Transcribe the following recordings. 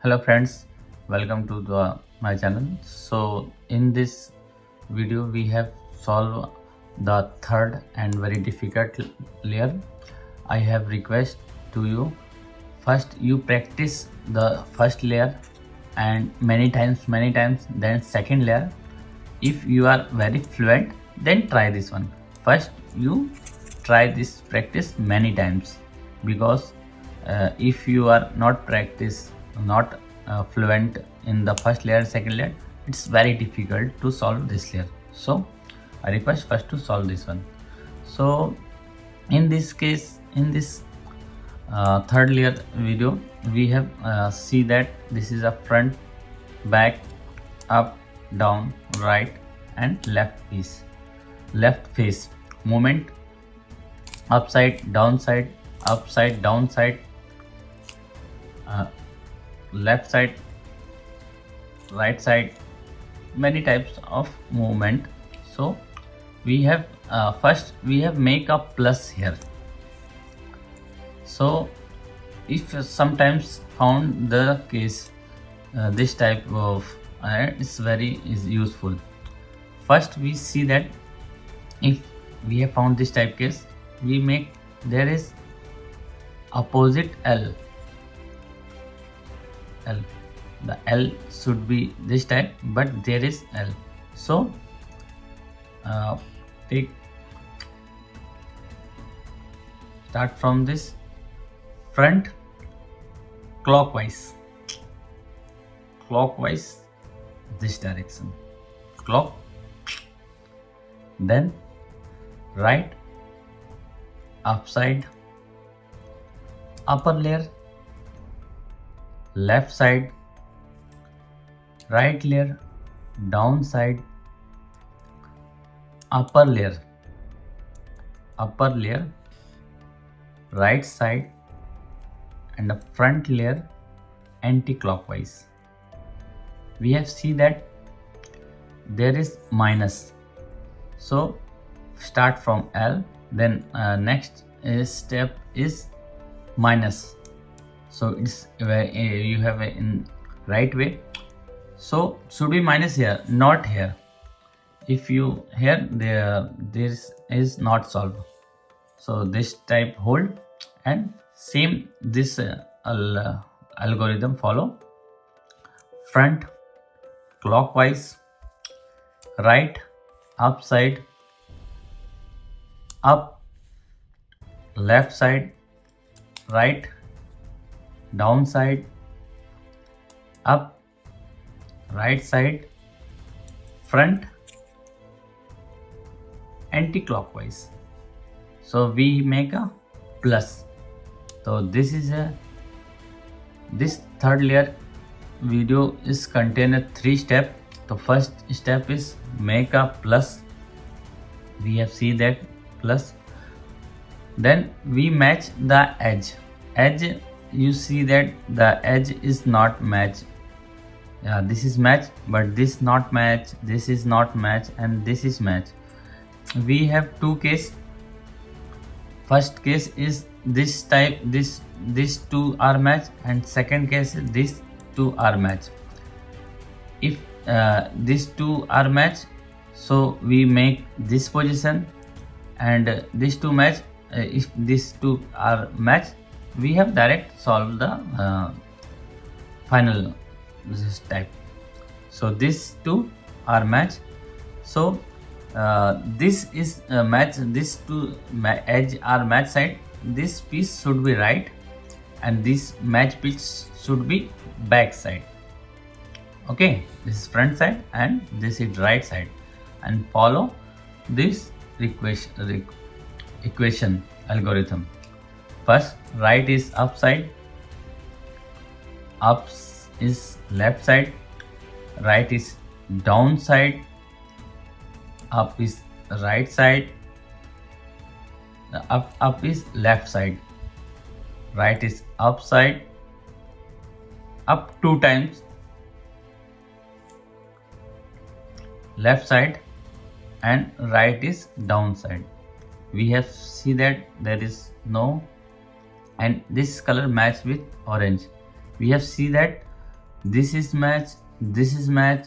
Hello friends, welcome to my channel. So in this video we have solved the third and very difficult layer. I have request to you, first you practice the first layer and many times, then second layer. If you are very fluent, then try this one. First you try this practice many times, because if you are not fluent in the first layer, second layer, it's very difficult to solve this layer. So I request first to solve this one. So in this case, in this third layer video, we have see that this is a front, back, up, down, right and left face movement, upside down side, upside down side, uh, left side, right side, many types of movement. So we have first we have make a plus here. So if sometimes found the case, this type of is useful. First we see that if we have found this type case, we make there is opposite L. The L should be this type, but there is L. So start from this front, clockwise this direction, clock, then right, upside, upper layer, left side, right layer, down side, upper layer, right side and the front layer anti-clockwise. We have seen that there is minus, so start from L, then next step is minus. So it's you have in right way, so should be minus here, not here. If you here, this is not solved, so this type hold and same this algorithm follow. Front clockwise, right upside, up, left side, right down side, up, right side, front anti-clockwise. So we make a plus. So this is this third layer video is contain a 3 step. The first step is make a plus. We have seen that plus. Then we match the edge. You see that the edge is not match. This is match, but this not match, this is not match and this is match. We have two case. First case is this type, these two are match, and second case is these two are match. If these two are match, so we make this position, and these two match. If these two are match, we have direct solve the final this type. So these two are match. So this is match, these two edge are match side. This piece should be right and this match piece should be back side. Okay, this is front side and this is right side, and follow this equation algorithm. First, right is upside, up is left side, right is down side, up is right side, up is left side, right is upside, up 2 times, left side, and right is down side. We have see that there is no, and this color match with orange. We have see that this is match, this is match,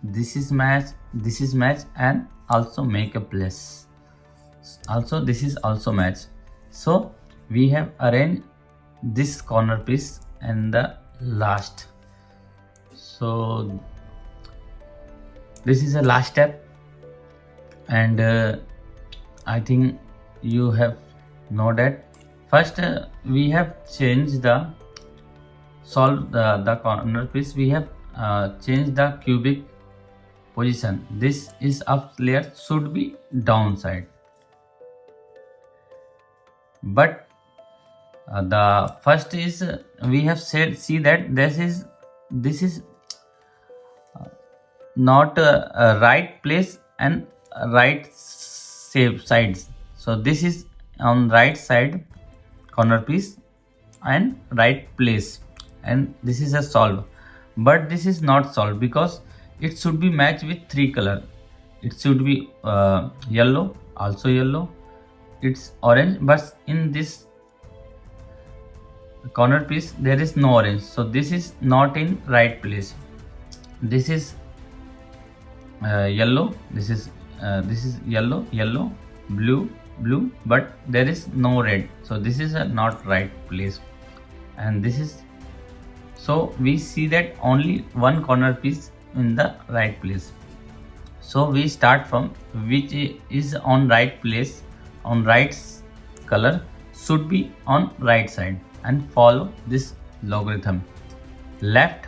this is match, this is match, and also make a place. Also this is also match. So we have arranged this corner piece and the last. So this is the last step, and I think you have know that. First we have changed the solve the corner piece. We have changed the cubic position. This is up layer should be downside, but the first is we have said, see that this is not a right place and right shape sides. So this is on right side corner piece and right place, and this is a solve, but this is not solved because it should be matched with three color. It should be yellow, also yellow, it's orange, but in this corner piece there is no orange, so this is not in right place. This is yellow, this is yellow, yellow, blue, blue, but there is no red, so this is a not right place. And this is, so we see that only one corner piece in the right place. So we start from which is on right place, on right color should be on right side, and follow this logarithm. Left,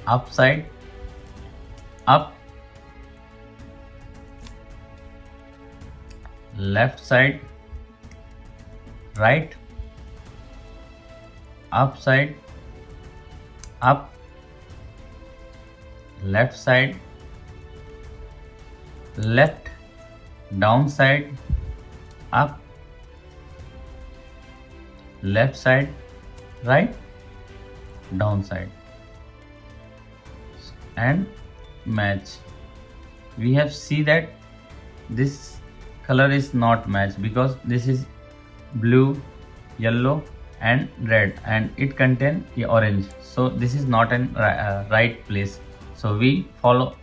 upside, up, left side, right, upside, up, left side, left, downside, up, left side, right, downside, and match. We have see that this color is not matched because this is blue, yellow, and red, and it contain the orange, so this is not an right place. So we follow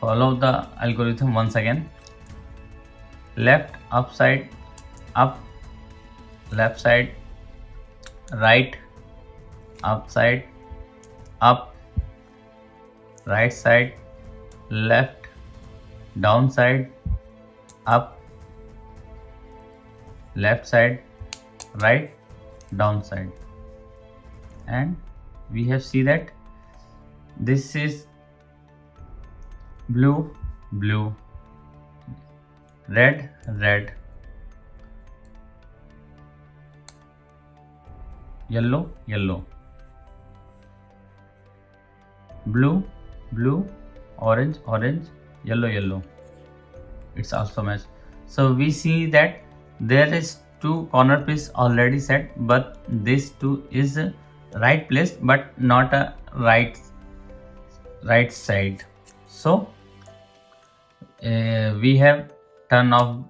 the algorithm once again. Left, upside, up, left side, right, upside, up, right side, left, downside, up, left side, right, downside, and we have see that this is blue, blue, red, red, yellow, yellow, blue, blue, orange, orange, yellow, yellow. It's also match. So we see that there is two corner piece already set, but this two is right place but not a right side. So we have turn off,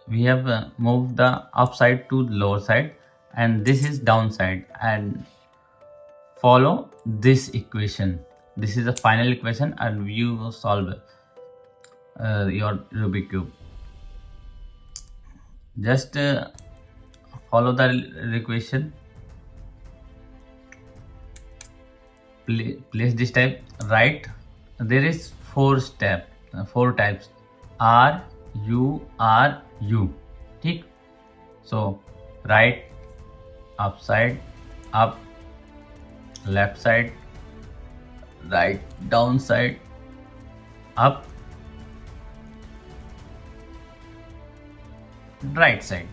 we have moved the upside to lower side, and this is downside, and follow this equation. This is the final equation, and you will solve your Rubik cube. Just follow the equation. Place this type right. There is four types: R, U, R, U. ठीक? So right, upside, up, left side, right, downside, up, right side.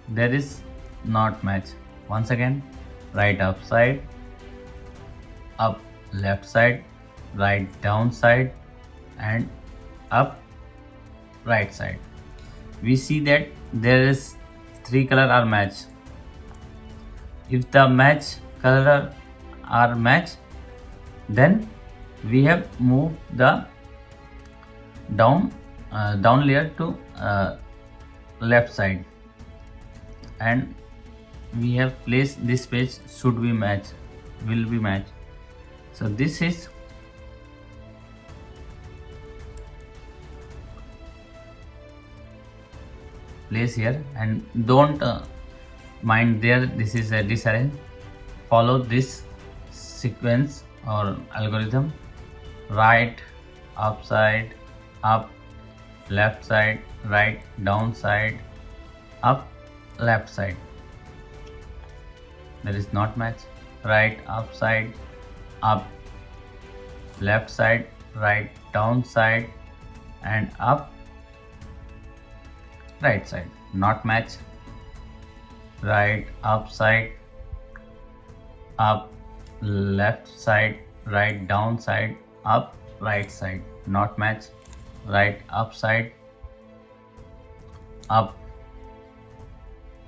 There is not match. Once again, right upside, up, left side, right downside, and up, right side. We see that there is three color are match. If the match color are match, then we have moved the down layer to left side, and we have placed this page should be match, will be match. So this is place here, and don't mind there, this is a disarrange. Follow this sequence or algorithm: right, upside, up, left side, right, down side, up, left side. There is not match. Right, upside, up, left side, right, down side, and up, right side. Not match. Right, upside, up, left side, right, down side, up, right side. Not match. Right, upside, up,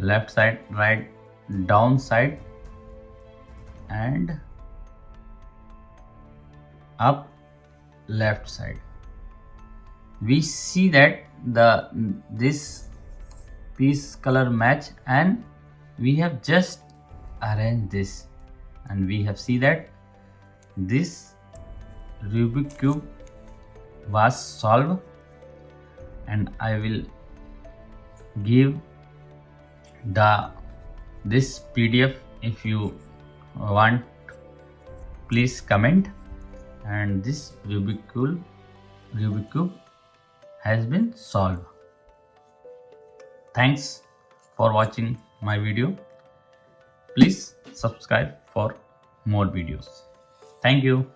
left side, right, down side, and up, left side. We see that this piece color match, and we have just arranged this, and we have see that this Rubik cube was solved. And I will give this PDF. If you want, please comment. And this Rubik cube has been solved. Thanks for watching my video. Please subscribe for more videos. Thank you.